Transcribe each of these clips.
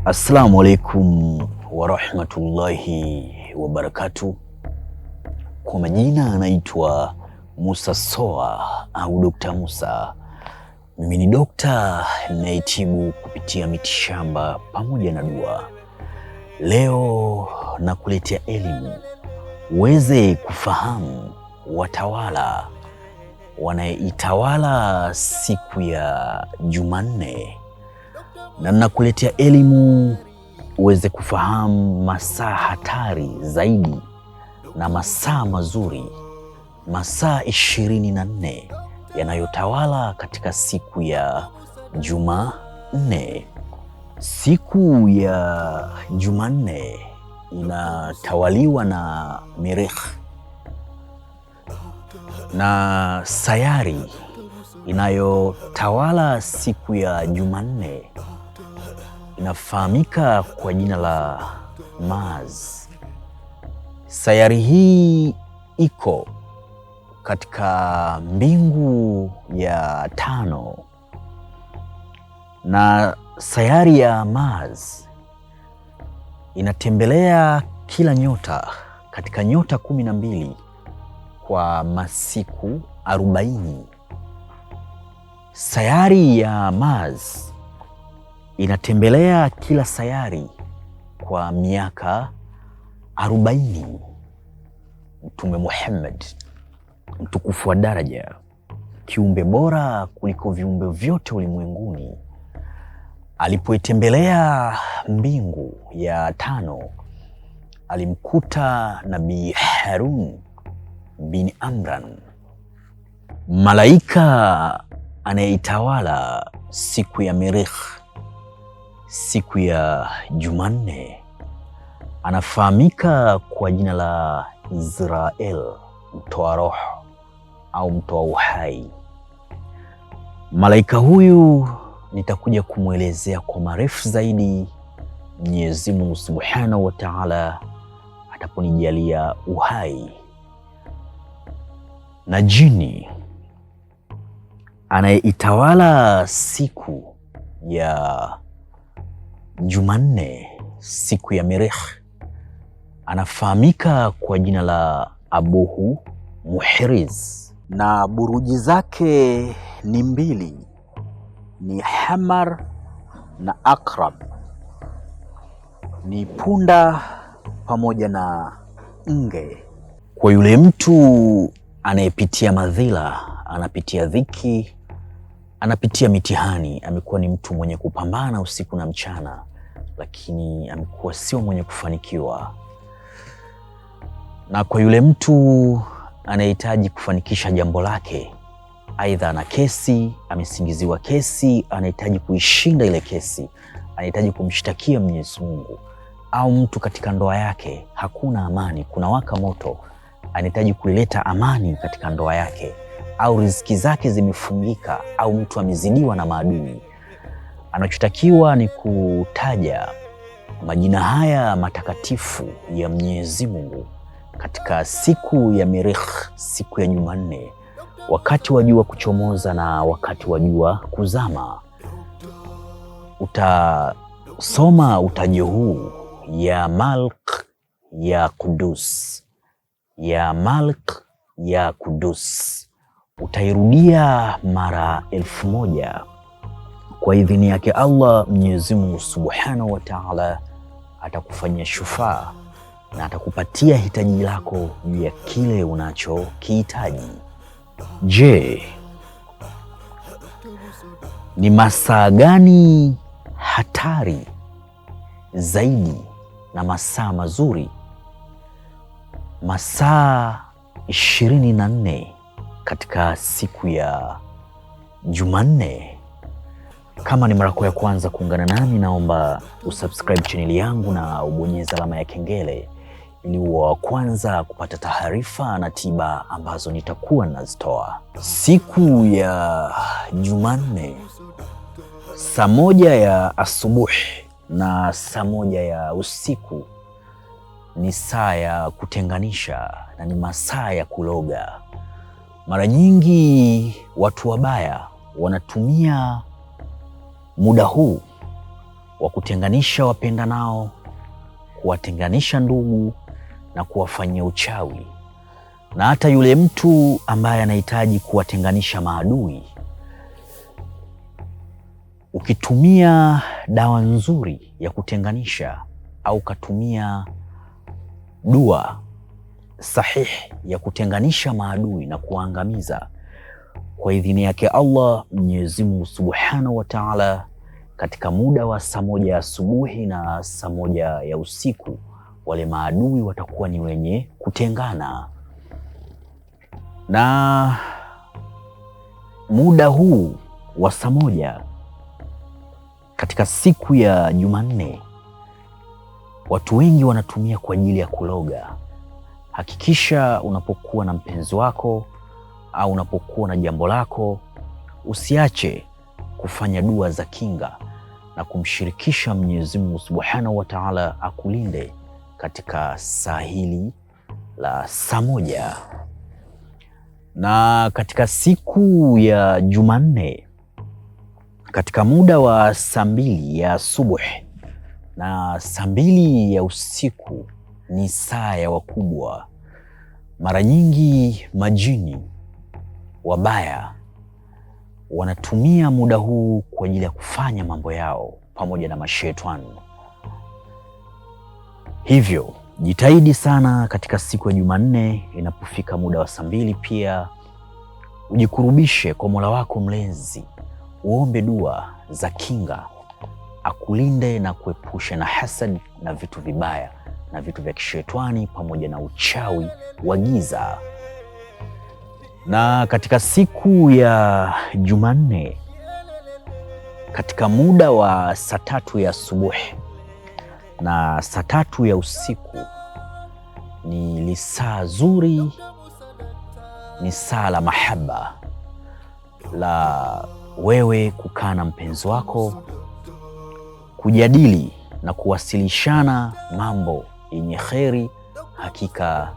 Assalamu alaikum warahmatullahi wabarakatuh. Kwa majina anaitwa Musa Soa au Dr. Musa. Mimi ni dokta ninayetibu kupitia mitishamba pamoja na dua. Leo nakuletea elimu uweze kufahamu watawala wanayeitawala siku ya Jumanne, na nakuletea elimu uweze kufahamu masaa hatari zaidi na masaa mazuri, masaa 24 yanayotawala katika siku ya Jumanne. Siku ya Jumanne inatawaliwa na Mirikh, na sayari inayotawala siku ya Jumanne inafahamika kwa jina la Mars. Sayari hii iko katika mbingu ya 5, na sayari ya Mars inatembelea kila nyota katika nyota 12 kwa masiku 40. Sayari ya Mars inatembelea kila sayari kwa miaka 40. Mtume Muhammad mtukufu wa daraja, kiumbe bora kuliko viumbe vyote ulimwenguni, alipoitembelea mbingu ya 5 alimkuta Nabii Harun bin Amran, malaika anayeitawala siku ya Mirikh, siku ya Jumanne. Anafahamika kwa jina la Israel, mtoa roho au mtoa uhai. Malaika huyu nitakuja kumwelezea kwa marefu zaidi Mwenyezi Mungu Subhanahu wa Ta'ala ataponijalia uhai. Na jini anayeitawala siku ya Jumanne, siku ya Mirikh, anafahamika kwa jina la Abuhu Muhriz, na buruji zake ni 2, ni Hamar na Akrab, ni punda pamoja na nge. Kwa yule mtu anayepitia madhila, anapitia dhiki, anapitia mitihani, amekuwa ni mtu mwenye kupambana usiku na mchana, lakini amekuwa sio mwenye kufanikiwa. Na kwa yule mtu anayehitaji kufanikisha jambo lake, aidha ana kesi, amesingiziwa kesi, anahitaji kuishinda ile kesi, anahitaji kumshtakia Mwenyezi Mungu, au mtu katika ndoa yake hakuna amani, kuna waka moto, anahitaji kuleta amani katika ndoa yake, au riziki zake zimefungika, au mtu amezidiwa na maadui, anachotakiwa ni kutaja majina haya matakatifu ya Mwenyezi Mungu katika siku ya Mirikh, siku ya Jumanne, wakati wa jua kuchomoza na wakati wa jua kuzama. Utasoma utajo huu: ya Malik ya Kudus, ya Malik ya Kudus. Utairudia mara 1000. Kwa idhini yake Allah, Mwenyezi Mungu Subhanahu wa Ta'ala atakufanyia shufaa na atakupatia hitaji lako juu ya kile unachokihitaji. Je, ni masaa gani hatari zaidi na masaa mazuri? Masaa 24 katika siku ya Jumanne. Kama ni mara yako ya kwanza kuungana nami, naomba usubscribe chaneli yangu na ubonyeze alama ya kengele ili uwe wa kwanza kupata taarifa na tiba ambazo nitakuwa nazitoa. Siku ya Jumanne, saa 1 ya asubuhi na saa 1 ya usiku ni saa ya kutenganisha na ni masaa ya kuloga. Mara nyingi watu wabaya wanatumia muda huu wa kutenganisha wapendanao, kuwatenganisha ndugu na kuwafanyia uchawi, na hata yule mtu ambaye anahitaji kuwatenganisha maadui. Ukitumia dawa nzuri ya kutenganisha au ukatumia dua sahihi ya kutenganisha maadui na kuangamiza, kwa idhini yake Allah Mwenyezi Mungu Subhanahu wa Ta'ala, katika muda wa saa 1 asubuhi na saa 1 ya usiku, wale maadui watakuwa ni wenye kutengana. Na muda huu wa saa 1 katika siku ya Jumanne, watu wengi wanatumia kwa ajili ya kuloga. Hakikisha unapokuwa na mpenzi wako au unapokuwa na jambo lako, usiache kufanya dua za kinga na kumshirikisha Mwenyezi Mungu Subhanahu wa Ta'ala akulinde katika saa hili la saa 1. Na katika siku ya Jumanne, katika muda wa saa 2 ya asubuhi na saa 2 ya usiku, ni saa ya wakubwa. Mara nyingi majini wabaya wanatumia muda huu kwa ajili ya kufanya mambo yao pamoja na mashetani. Hivyo jitahidi sana katika siku ya Jumanne, inapofika muda wa saa 2 pia ujikurubishe kwa Mola wako mlezi, uombe dua za kinga, akulinde na kuepusha na hasad na vitu vibaya na vitu vya kishetani pamoja na uchawi wa giza. Na katika siku ya Jumanne, katika muda wa saa 3 ya asubuhi na saa 3 ya usiku, ni lisaa zuri, ni saa la mahaba la wewe kukaa na mpenzi wako, kujadili na kuwasilishana mambo yenye kheri. Hakika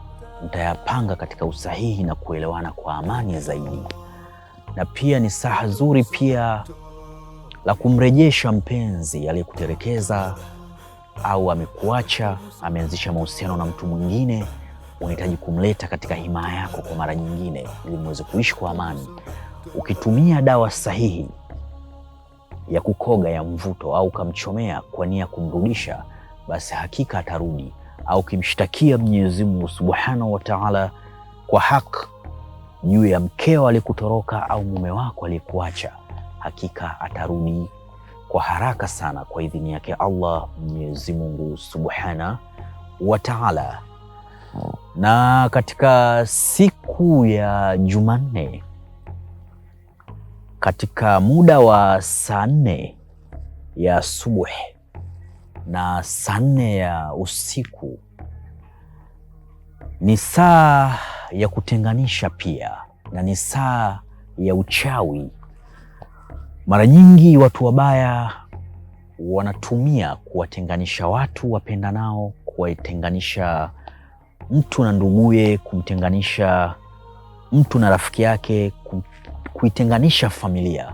mtayapanga katika usahihi na kuelewana kwa amani zaidi. Na pia ni saa zuri pia la kumrejesha mpenzi aliyekutelekeza au amekuacha, ameanzisha mahusiano na mtu mwingine, unahitaji kumleta katika himaya yako kwa mara nyingine ili muweze kuishi kwa amani. Ukitumia dawa sahihi ya kukoga ya mvuto au kamchomea kwa nia kumrudisha, basi hakika atarudi. Au kimshtakia Mwenyezi Mungu Subhanahu wa Ta'ala kwa haki juu ya mkeo aliyekutoroka au mume wako aliyekuacha, hakika atarudi kwa haraka sana kwa idhini yake Allah Mwenyezi Mungu Subhanahu wa Ta'ala. Na katika siku ya Jumanne, katika muda wa saa 4 ya asubuhi na saa 4 ya usiku, ni saa ya kutenganisha pia na ni saa ya uchawi. Mara nyingi watu wabaya wanatumia kuwatenganisha watu wapendanao, kuwatenganisha mtu na nduguye, kumtenganisha mtu na rafiki yake, kuitenganisha familia.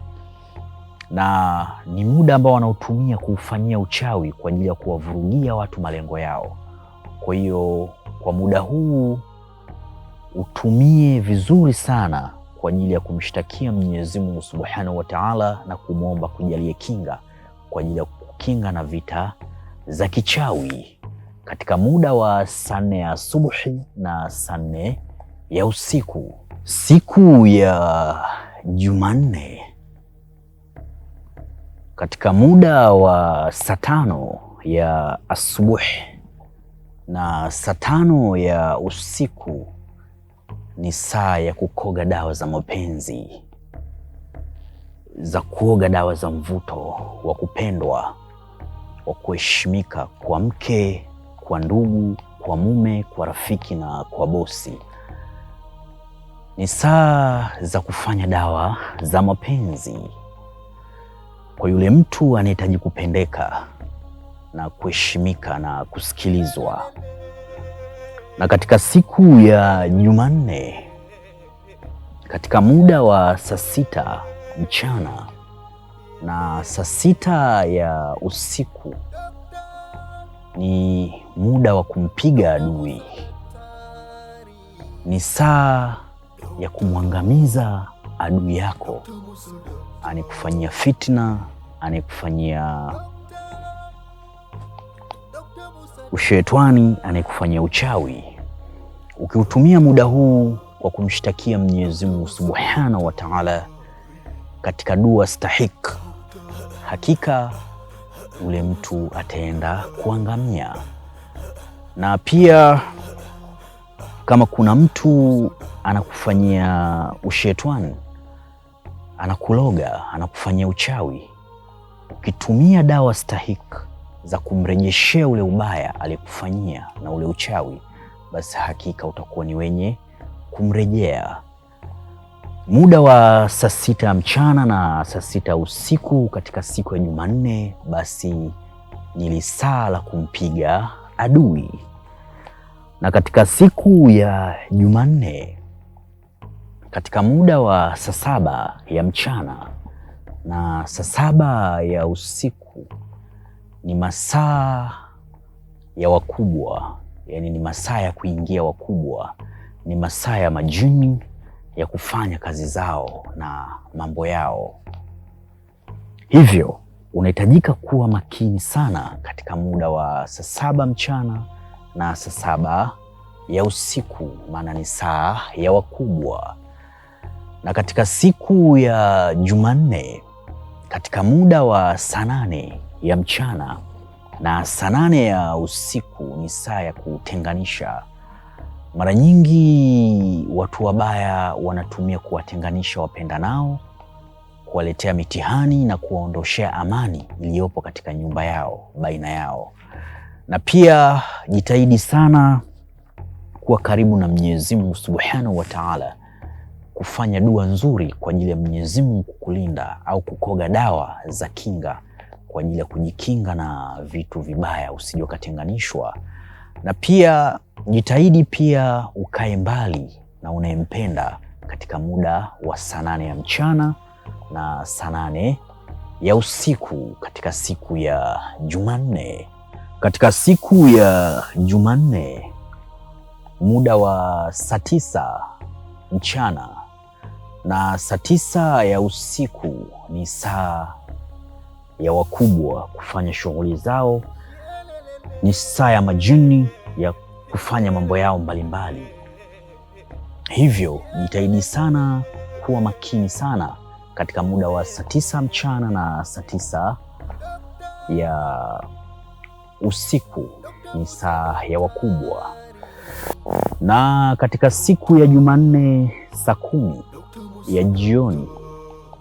Na ni muda ambao wanaotumia kuufanyia uchawi kwa ajili ya kuwavurugia watu malengo yao. Kwa hiyo kwa muda huu utumie vizuri sana kwa ajili ya kumshtakia Mwenyezi Mungu Subhanahu wa Ta'ala na kumwomba kujalie kinga kwa ajili ya kukinga na vita za kichawi katika muda wa saa 4 ya asubuhi na saa 4 ya usiku. Siku ya Jumanne, katika muda wa saa 5 ya asubuhi na saa 5 ya usiku, ni saa ya kukoga dawa za mapenzi, za kuoga dawa za mvuto wa kupendwa, wa kuheshimika kwa mke, kwa ndugu, kwa mume, kwa rafiki na kwa bosi. Ni saa za kufanya dawa za mapenzi kwa yule mtu anahitaji kupendeka na kuheshimika na kusikilizwa. Na katika siku ya Jumanne, katika muda wa saa 6 mchana na saa 6 ya usiku ni muda wa kumpiga adui, ni saa ya kumwangamiza adui yako, anekufanyia fitna, anekufanyia ushetwani, anekufanyia uchawi. Ukiutumia muda huu kwa kumshtakia Mwenyezi Mungu Subhanahu wa Ta'ala katika dua stahik, hakika ule mtu ataenda kuangamia. Na pia kama kuna mtu anakufanyia ushetwani, anakuloga, anakufanyia uchawi, ukitumia dawa stahik za kumrejeshea ule ubaya aliyekufanyia na ule uchawi, basi hakika utakuwa ni wenye kumrejea. Muda wa saa 6 mchana na saa 6 usiku katika siku ya Jumanne, basi ni lisaa la kumpiga adui. Na katika siku ya Jumanne, katika muda wa saa 7 ya mchana na saa 7 ya usiku, ni masaa ya wakubwa, yani ni masaa ya kuingia wakubwa, ni masaa ya majini ya kufanya kazi zao na mambo yao. Hivyo unahitajika kuwa makini sana katika muda wa saa 7 mchana na saa 7 ya usiku, maana ni saa ya wakubwa. Na katika siku ya Jumanne, katika muda wa saa 8 ya mchana na saa 8 ya usiku, ni saa ya kutenganisha. Mara nyingi watu wabaya wanatumia kuwatenganisha wapendanao, kuwaletea mitihani na kuwaondoshea amani iliyopo katika nyumba yao, baina yao. Na pia jitahidi sana kuwa karibu na Mwenyezi Mungu Subhanahu wa Ta'ala, kufanya dua nzuri kwa ajili ya Mwenyezi Mungu kukulinda, au kukoga dawa za kinga kwa ajili ya kujikinga na vitu vibaya, usije ukatenganishwa. Na pia jitahidi pia ukae mbali na unayempenda katika muda wa saa 8 ya mchana na saa 8 ya usiku katika siku ya Jumanne. Katika siku ya Jumanne, muda wa saa 9 mchana na saa 9 ya usiku, ni saa ya wakubwa kufanya shughuli zao, ni saa ya majini ya kufanya mambo yao mbalimbali. Hivyo jitahidi sana kuwa makini sana katika muda wa saa 9 mchana na saa 9 ya usiku, ni saa ya wakubwa. Na katika siku ya Jumanne, saa 10 ya jioni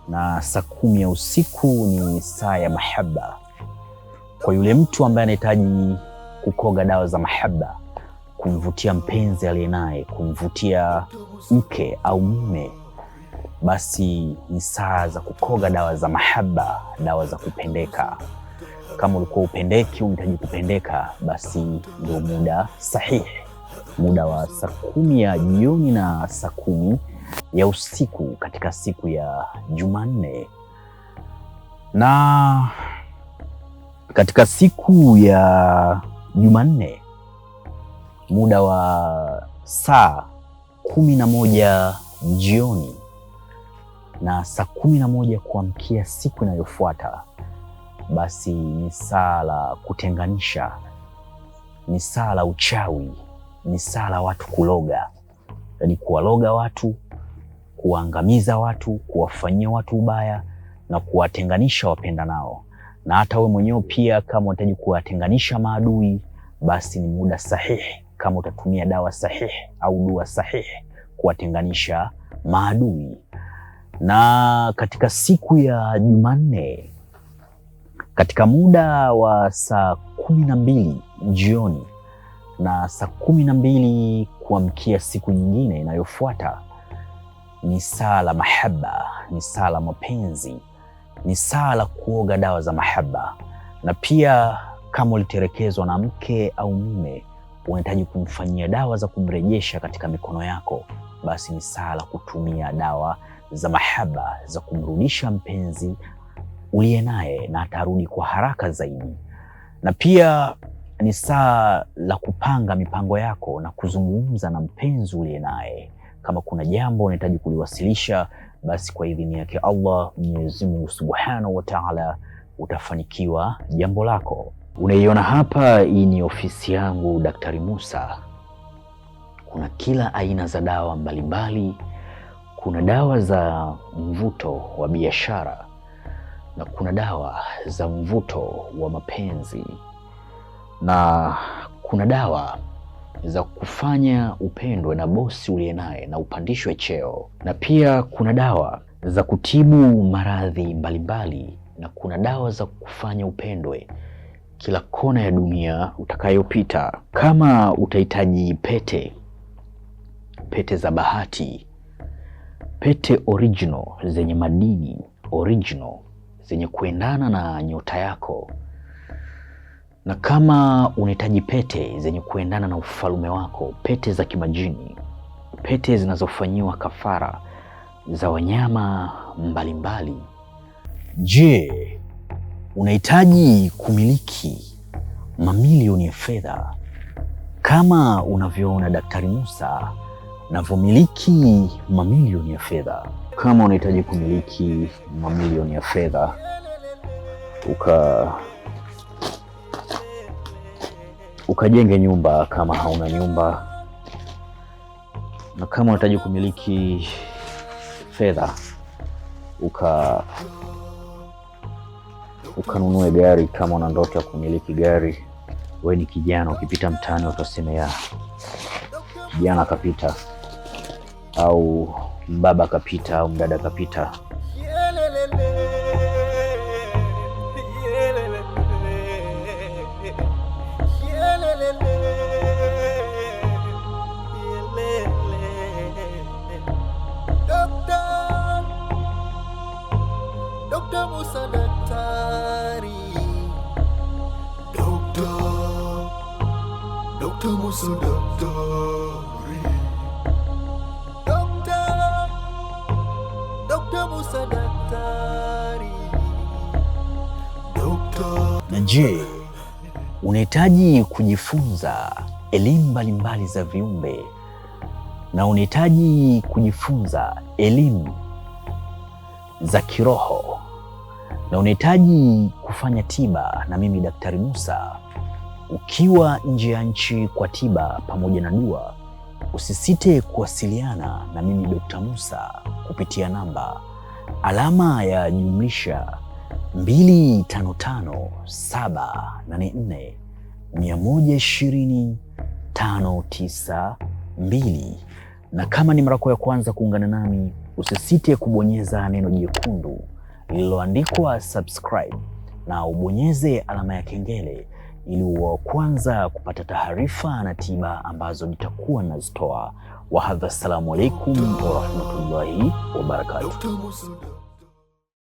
na saa 10 ya usiku, ni saa ya mahaba. Kwa yule mtu ambaye anahitaji kukoga dawa za mahaba, kumvutia mpenzi aliye naye, kumvutia mke au mume, basi ni saa za kukoga dawa za mahaba, dawa za kupendeka. Kama ulikuwa upendeki, unahitaji kupendeka, basi ndio muda sahihi, muda wa saa 10 ya jioni na saa 10 ya usiku katika siku ya Jumanne. Na katika siku ya Jumanne, muda wa saa 11 jioni na saa 11 kuamkia siku inayofuata, basi ni saa la kutenganisha, ni saa la uchawi, ni saa la watu kuloga, yaani kuwaloga watu, kuwaangamiza watu, kuwafanyia watu ubaya na kuwatenganisha wapenda nao. Na hata wewe mwenyewe pia kama unahitaji kuwatenganisha maadui, basi ni muda sahihi kama utatumia dawa sahihi au dua sahihi kuwatenganisha maadui. Na katika siku ya Jumanne, katika muda wa saa 12 jioni na saa 12 kuamkia siku nyingine inayofuata, ni saa la mahaba, ni saa la mapenzi, ni saa la kuoga dawa za mahaba. Na pia kama ulitelekezwa na mke au mume, unahitaji kumfanyia dawa za kumrejesha katika mikono yako, basi ni saa la kutumia dawa za mahaba za kumrudisha mpenzi uliye naye na atarudi kwa haraka zaidi. Na pia ni saa la kupanga mipango yako na kuzungumza na mpenzi uliye naye. Kama kuna jambo unahitaji kuliwasilisha, basi kwa idhini yake Allah, Mwenyezi Mungu Subhanahu wa Ta'ala, utafanikiwa jambo lako. Unaiona hapa, hii ni ofisi yangu Daktari Musa. Kuna kila aina za dawa mbalimbali. Kuna dawa za mvuto wa biashara na kuna dawa za mvuto wa mapenzi, na kuna dawa za kufanya upendwe na bosi uliye naye na upandishwe cheo, na pia kuna dawa za kutibu maradhi mbalimbali, na kuna dawa za kufanya upendwe kila kona ya dunia utakayopita. Kama utahitaji pete za bahati, pete original zenye madini original zenye kuendana na nyota yako, na kama unahitaji pete zenye kuendana na ufalme wako, pete za kimajini, pete zinazofanyiwa kafara za wanyama mbalimbali. Je, unahitaji kumiliki mamilioni ya fedha kama unavyoona Daktari Musa navyomiliki mamilioni ya fedha? Kama unahitaji kumiliki mamilioni ya fedha, ukajenge nyumba kama hauna nyumba, na kama unahitaji kumiliki fedha ukanunue gari kama una ndoto ya kumiliki gari. Wewe ni kijana, ukipita mtaani utasema ya kijana kapita, au baba kapita, au mdada kapita. Dr. Musa daktari, Dr. Musa daktari, Dr. Musa daktari, Na je, unahitaji kujifunza elimu mbalimbali za viumbe, na unahitaji kujifunza elimu za kiroho, na unahitaji kufanya tiba na mimi Daktari Musa ukiwa nje ya nchi kwa tiba pamoja na dua, usisite kuwasiliana na mimi Dr. Musa kupitia namba +255784120,592. Na kama ni mara yako ya kwanza kuungana nami, usisite kubonyeza neno jekundu lililoandikwa subscribe na ubonyeze alama ya kengele ili uwe wa kwanza kupata taarifa na tiba ambazo nitakuwa nazitoa. Wahadha, assalamu alaikum warahmatullahi wabarakatuh.